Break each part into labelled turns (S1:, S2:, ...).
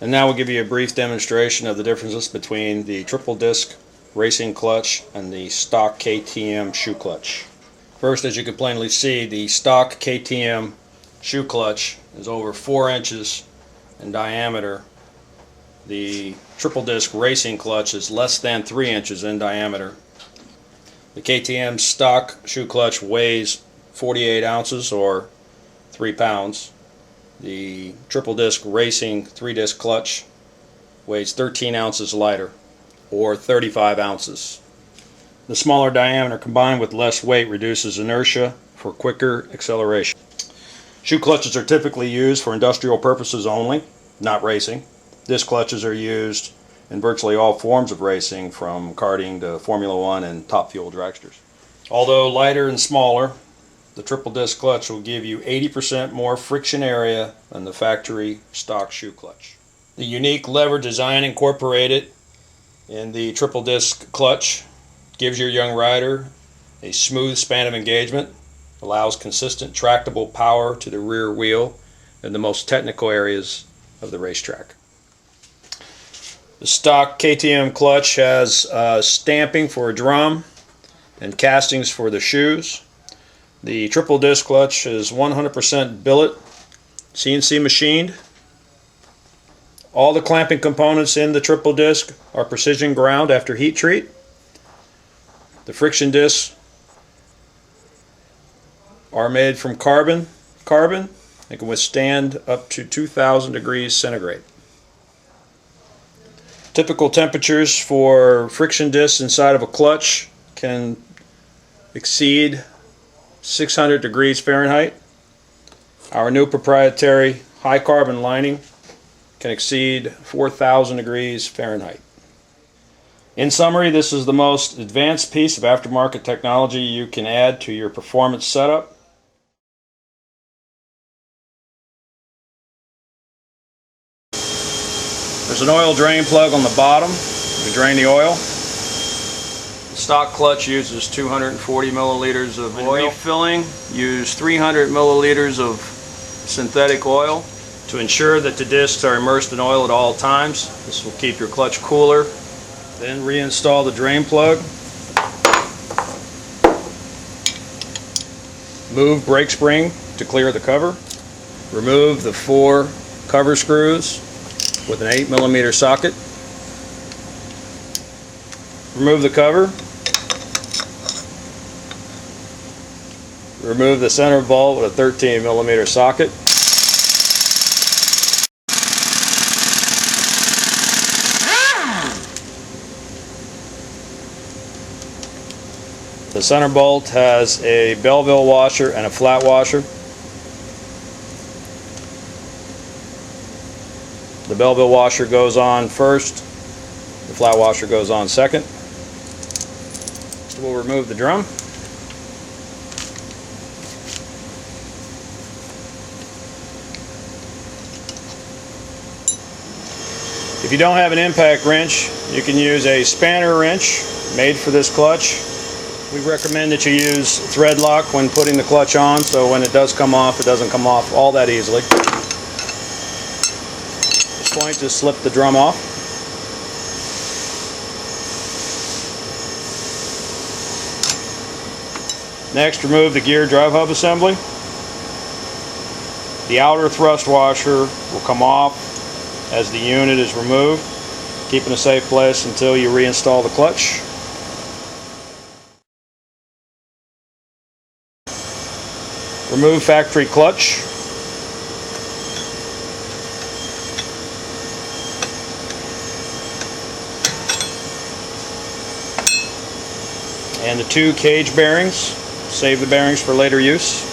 S1: And now we'll give you a brief demonstration of the differences between the triple disc racing clutch and the stock KTM shoe clutch. First, as you can plainly see, the stock KTM shoe clutch is over 4 inches in diameter. The triple disc racing clutch is less than 3 inches in diameter. The KTM stock shoe clutch weighs 48 ounces or 3 pounds. The triple disc racing 3-disc clutch weighs 13 ounces lighter or 35 ounces. The smaller diameter combined with less weight reduces inertia for quicker acceleration. Shoe clutches are typically used for industrial purposes only, not racing. Disc clutches are used in virtually all forms of racing, from karting to Formula One and top fuel dragsters. Although lighter and smaller, the triple disc clutch will give you 80% more friction area than the factory stock shoe clutch. The unique lever design incorporated in the triple disc clutch gives your young rider a smooth span of engagement, allows consistent tractable power to the rear wheel in the most technical areas of the racetrack. The stock KTM clutch has stamping for a drum and castings for the shoes. The triple disc clutch is 100% billet, CNC machined. All the clamping components in the triple disc are precision ground after heat treat. The friction discs are made from carbon. They can withstand up to 2,000 degrees centigrade. Typical temperatures for friction discs inside of a clutch can exceed 600 degrees Fahrenheit. Our new proprietary high carbon lining can exceed 4,000 degrees Fahrenheit. In summary, this is the most advanced piece of aftermarket technology you can add to your performance setup. There's an oil drain plug on the bottom to drain the oil. The stock clutch uses 240 milliliters of oil. Refilling, use 300 milliliters of synthetic oil. To ensure that the discs are immersed in oil at all times, this will keep your clutch cooler. Then reinstall the drain plug. Move brake spring to clear the cover. Remove the 4 cover screws with an 8mm socket. Remove the cover. Remove the center bolt with a 13mm socket. The center bolt has a Belleville washer and a flat washer. The Belleville washer goes on first, the flat washer goes on second. We'll remove the drum. If you don't have an impact wrench, you can use a spanner wrench made for this clutch. We recommend that you use thread lock when putting the clutch on, so when it does come off, it doesn't come off all that easily. At this point, just slip the drum off. Next, remove the gear drive hub assembly. The outer thrust washer will come off as the unit is removed. Keep in a safe place until you reinstall the clutch. Remove factory clutch. And the 2 cage bearings. Save the bearings for later use.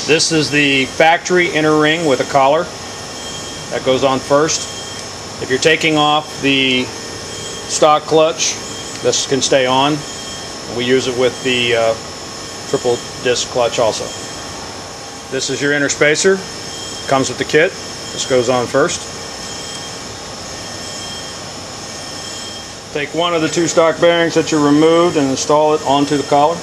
S1: This is the factory inner ring with a collar. That goes on first. If you're taking off the stock clutch, This can stay on. We use it with the triple disc clutch also. This is your inner spacer. Comes with the kit. This goes on first. Take one of the 2 stock bearings that you removed and install it onto the collar.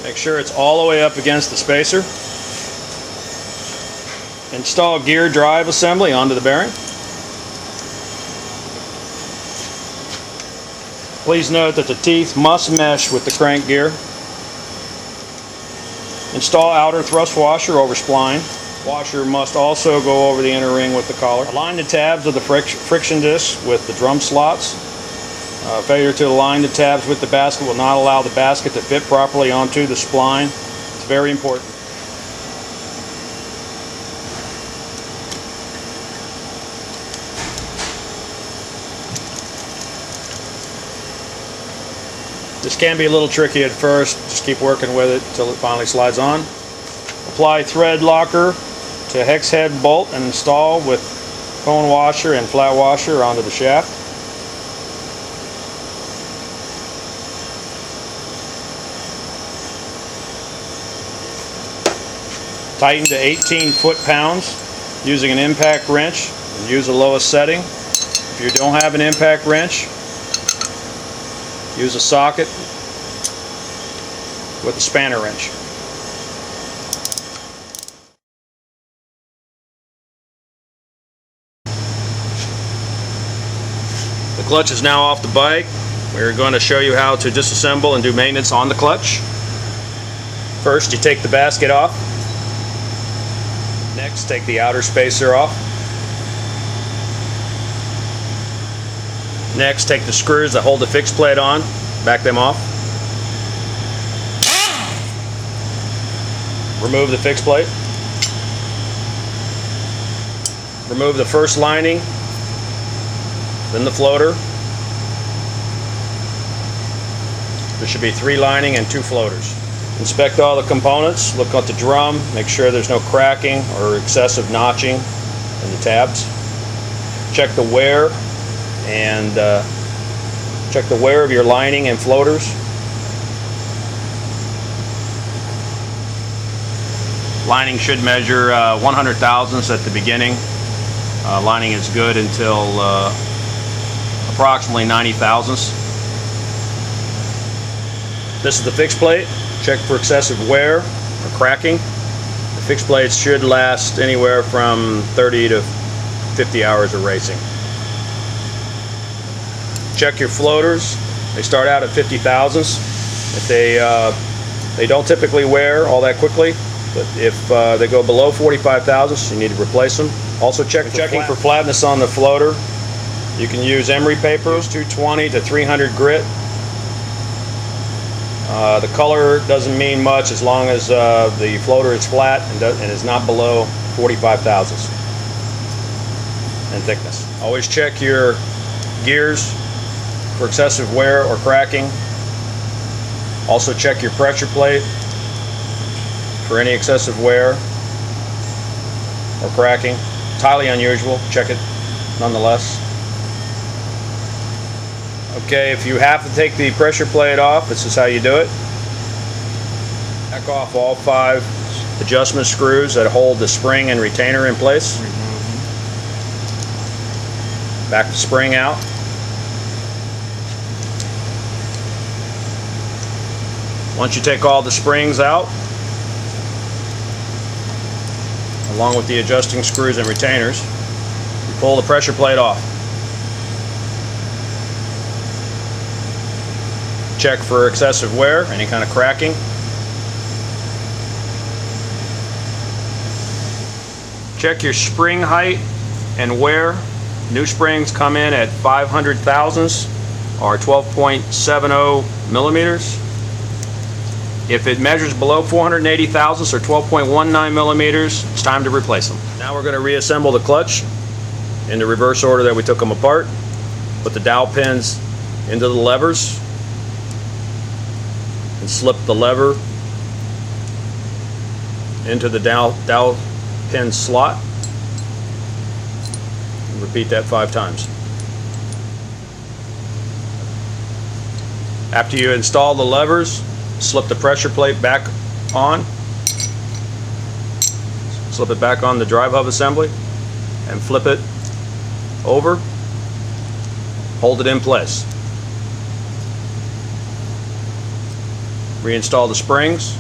S1: Make sure it's all the way up against the spacer. Install gear drive assembly onto the bearing. Please note that the teeth must mesh with the crank gear. Install outer thrust washer over spline. Washer must also go over the inner ring with the collar. Align the tabs of the friction discs with the drum slots. Failure to align the tabs with the basket will not allow the basket to fit properly onto the spline. It's very important. This can be a little tricky at first. Just keep working with it until it finally slides on. Apply thread locker to hex head bolt and install with cone washer and flat washer onto the shaft. Tighten to 18 foot-pounds using an impact wrench and use the lowest setting. If you don't have an impact wrench, use a socket with a spanner wrench. The clutch is now off the bike. We're going to show you how to disassemble and do maintenance on the clutch. First, you take the basket off. Next, take the outer spacer off. Next, take the screws that hold the fixed plate on, back them off. Remove the fixed plate. Remove the first lining, then the floater. There should be 3 lining and 2 floaters. Inspect all the components, look at the drum, make sure there's no cracking or excessive notching in the tabs. Check the wear and check the wear of your lining and floaters. Lining should measure 100 thousandths at the beginning. Lining is good until approximately 90 thousandths. This is the fixed plate. Check for excessive wear or cracking. The fixed plates should last anywhere from 30 to 50 hours of racing. Check your floaters. They start out at 50 thousandths. If they don't typically wear all that quickly, but if they go below 45 thousandths, you need to replace them. Also checking for flatness on the floater. You can use emery paper, 220 to 300 grit. The color doesn't mean much as long as the floater is flat and is not below 45 thousandths in thickness. Always check your gears for excessive wear or cracking. Also check your pressure plate for any excessive wear or cracking. It's highly unusual. Check it nonetheless. Okay, if you have to take the pressure plate off, this is how you do it. Back off all 5 adjustment screws that hold the spring and retainer in place. Back the spring out. Once you take all the springs out, along with the adjusting screws and retainers, you pull the pressure plate off. Check for excessive wear, any kind of cracking. Check your spring height and wear. New springs come in at 500 thousandths or 12.70 millimeters. If it measures below 480 thousandths or 12.19 millimeters, it's time to replace them. Now we're going to reassemble the clutch in the reverse order that we took them apart. Put the dowel pins into the levers and slip the lever into the dowel pin slot. And repeat that 5 times. After you install the levers, slip the pressure plate back on. Slip it back on the drive hub assembly and flip it over. Hold it in place. Reinstall the springs.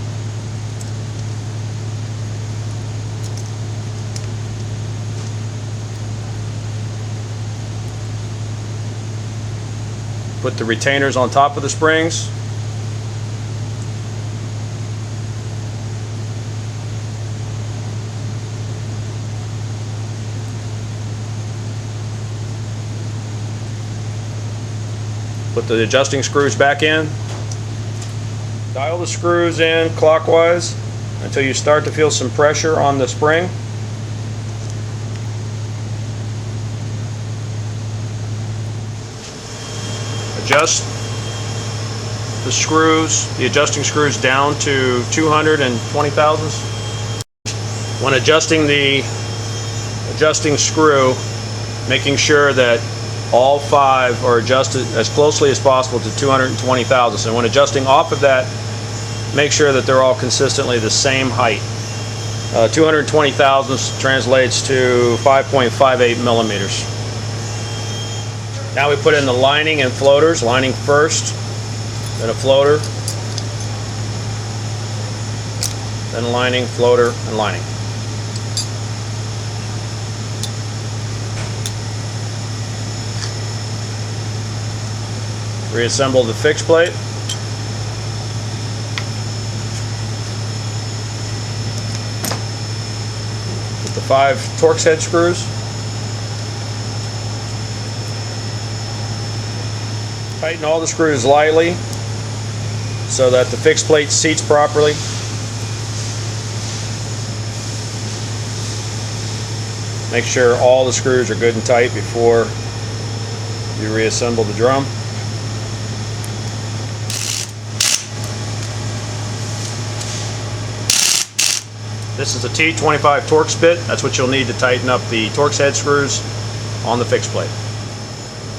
S1: Put the retainers on top of the springs. Put the adjusting screws back in. Dial the screws in clockwise until you start to feel some pressure on the spring. Adjust the screws, the adjusting screws down to 220 thousandths. When adjusting the adjusting screw, making sure that all 5 are adjusted as closely as possible to 220 thousandths. And when adjusting off of that, make sure that they're all consistently the same height. 220 thousandths translates to 5.58 millimeters. Now we put in the lining and floaters. Lining first, then a floater, then lining, floater, and lining. Reassemble the fixed plate. With the 5 Torx head screws. Tighten all the screws lightly so that the fixed plate seats properly. Make sure all the screws are good and tight before you reassemble the drum. This is a T25 Torx bit. That's what you'll need to tighten up the Torx head screws on the fixed plate.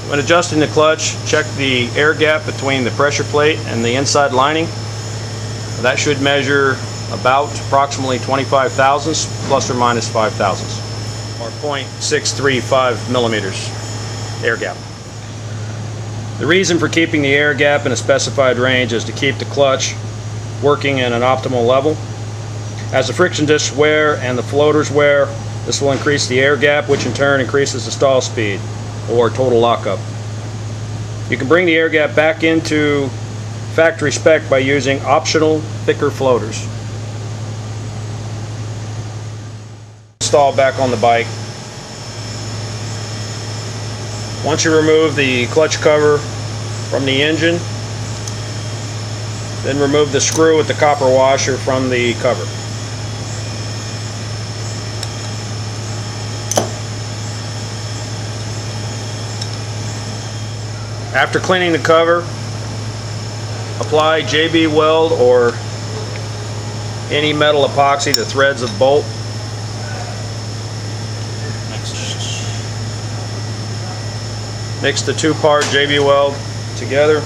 S1: When adjusting the clutch, check the air gap between the pressure plate and the inside lining. That should measure about approximately 25 thousandths plus or minus 5 thousandths, or 0.635 millimeters air gap. The reason for keeping the air gap in a specified range is to keep the clutch working in an optimal level. As the friction discs wear and the floaters wear, this will increase the air gap, which in turn increases the stall speed or total lockup. You can bring the air gap back into factory spec by using optional thicker floaters. Install back on the bike. Once you remove the clutch cover from the engine, then remove the screw with the copper washer from the cover. After cleaning the cover, apply JB Weld or any metal epoxy to threads of bolt. Mix the 2-part JB Weld together.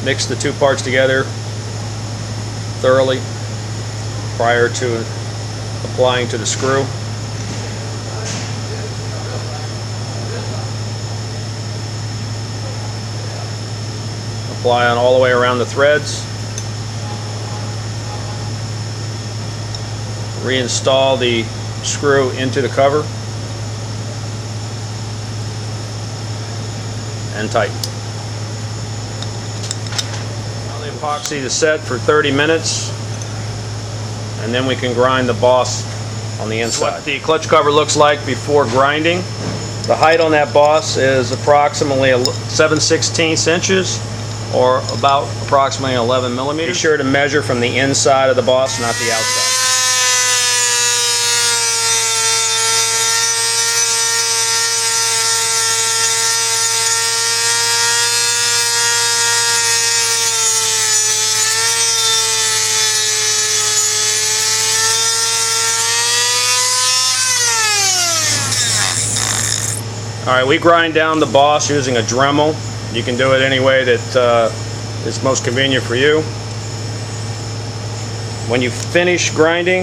S1: Mix the 2 parts together thoroughly prior to applying to the screw. Apply on all the way around the threads. Reinstall the screw into the cover and tighten. Epoxy to set for 30 minutes, and then we can grind the boss on the inside. What the clutch cover looks like before grinding. The height on that boss is approximately 7/16 inches, or about approximately 11 millimeters. Be sure to measure from the inside of the boss, not the outside. Alright, we grind down the boss using a Dremel. You can do it any way that is most convenient for you. When you finish grinding,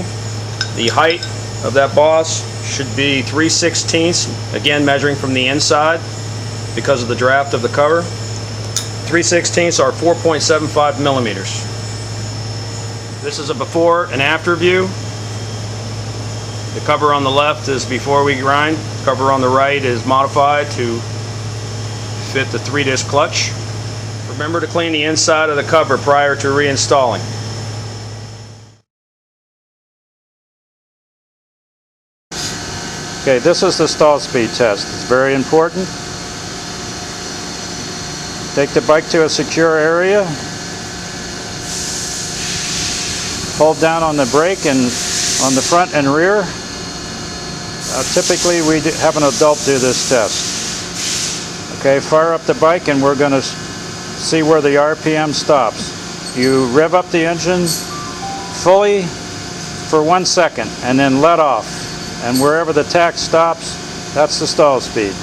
S1: the height of that boss should be 3/16, again measuring from the inside because of the draft of the cover. 3/16 are 4.75 millimeters. This is a before and after view. The cover on the left is before we grind. The cover on the right is modified to fit the 3-disc clutch. Remember to clean the inside of the cover prior to reinstalling.
S2: Okay, this is the stall speed test. It's very important. Take the bike to a secure area. Hold down on the brake and on the front and rear. Typically we have an adult do this test. Okay, fire up the bike and we're going to see where the RPM stops. You rev up the engine fully for 1 second and then let off. And wherever the tach stops, that's the stall speed.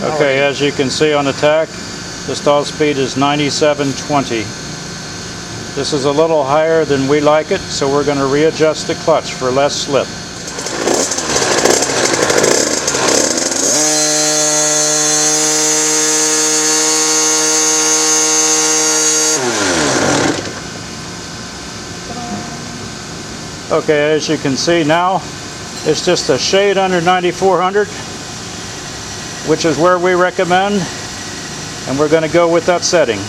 S2: Okay, as you can see on the tach, the stall speed is 97.20. This is a little higher than we like it, so we're going to readjust the clutch for less slip. Okay, as you can see now, it's just a shade under 9400, which is where we recommend, and we're going to go with that setting.